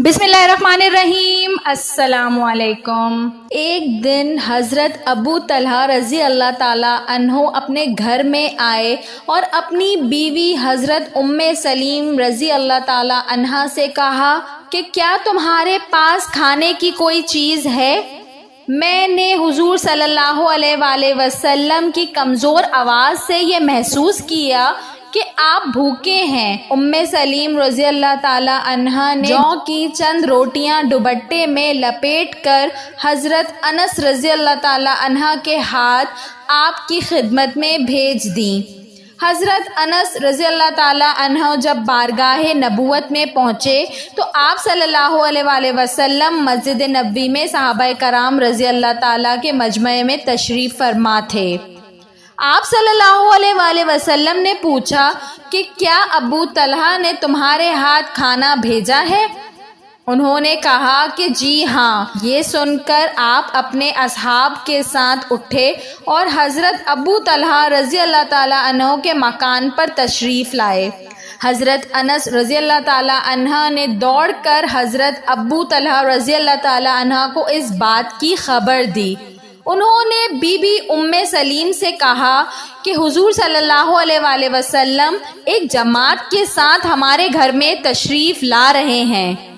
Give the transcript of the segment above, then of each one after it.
बिस्मिल्लाहिर्रहमानिर्रहीम। अस्सलाम वालेकुम। एक दिन हज़रत अबू तलहा रज़ी अल्लाह ताला अन्हो अपने घर में आए और अपनी बीवी हज़रत उम्मे सलीम रज़ी अल्लाह ताला अन्हा से कहा कि क्या तुम्हारे पास खाने की कोई चीज़ है? मैंने हुजूर सल्लल्लाहु अलैहि वसल्लम की कमज़ोर आवाज़ से ये महसूस किया कि आप भूखे हैं। उम्मे सलीम रज़ी अल्लाह ताला अन्हा ने जौ की चंद रोटियां दुपट्टे में लपेट कर हज़रत अनस रज़ी अल्लाह ताला अन्हा के हाथ आपकी खिदमत में भेज दी। हज़रत अनस रज़ी अल्लाह ताला अन्हा जब बारगाह नबूवत में पहुँचे तो आप सल्लल्लाहु अलैहि वसल्लम मस्जिद नबवी में सहाबाए कराम रज़ी अल्लाह ताला के मजमे में तशरीफ़ फरमा थे। आप सल्लल्लाहु अलैहि वसल्लम ने पूछा कि क्या अबू तलहा ने तुम्हारे हाथ खाना भेजा है? उन्होंने कहा कि जी हाँ। ये सुनकर आप अपने असहाब के साथ उठे और हज़रत अबू तलहा रज़ी अल्लाह ताला अन्हो के मकान पर तशरीफ़ लाए। हज़रत अनस रज़ी अल्लाह ताला अन्हा ने दौड़कर हज़रत अबू तलहा रज़ी अल्लाह ताला अन्हा को इस बात की खबर दी। उन्होंने बीबी उम्मे सलीम से कहा कि हुजूर सल्लल्लाहु अलैहि वसल्लम एक जमात के साथ हमारे घर में तशरीफ़ ला रहे हैं।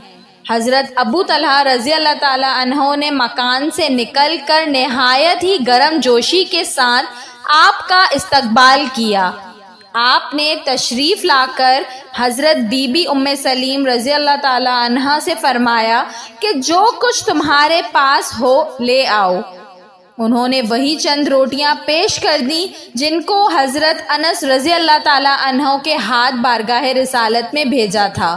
हज़रत अबू तलहा रज़ी अल्लाह ताला अन्हो ने मकान से निकल कर नहायत ही गर्म जोशी के साथ आपका इस्तकबाल किया। आपने तशरीफ़ लाकर हज़रत बीबी उम्मे सलीम रज़ी अल्लाह ताला अन्हा से फरमाया कि जो कुछ तुम्हारे पास हो ले आओ। उन्होंने वही चंद रोटियां पेश कर दी जिनको हज़रत अनस रज़ी अल्लाह ताला अन्हो के हाथ बारगाह रिसालत में भेजा था।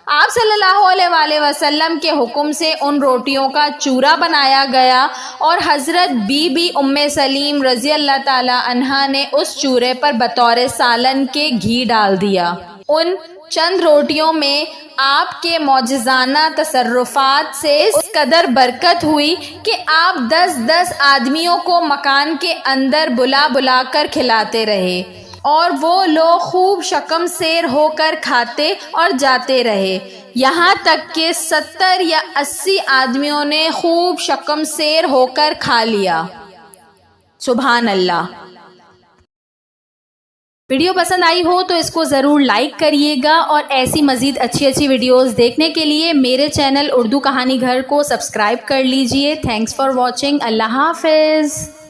आप सल्लल्लाहु अलैहि वसल्लम के हुक्म से उन रोटियों का चूरा बनाया गया और हज़रत बीबी उम्मे सलीम रज़ी अल्लाह ताला अन्हा ने उस चूरे पर बतौर सालन के घी डाल दिया। उन चंद रोटियों में आपके मौजिज़ाना तसर्रुफ़ात से इस कदर बरकत हुई कि आप 10-10 आदमियों को मकान के अंदर बुला बुला कर खिलाते रहे और वो लोग खूब शकम सेर होकर खाते और जाते रहे। यहाँ तक कि 70 या 80 आदमियों ने खूब शकम सेर होकर खा लिया। सुभान अल्लाह। वीडियो पसंद आई हो तो इसको ज़रूर लाइक करिएगा और ऐसी मज़ीद अच्छी वीडियोस देखने के लिए मेरे चैनल उर्दू कहानी घर को सब्सक्राइब कर लीजिए। Thanks for watching. अल्लाह हाफ़िज़।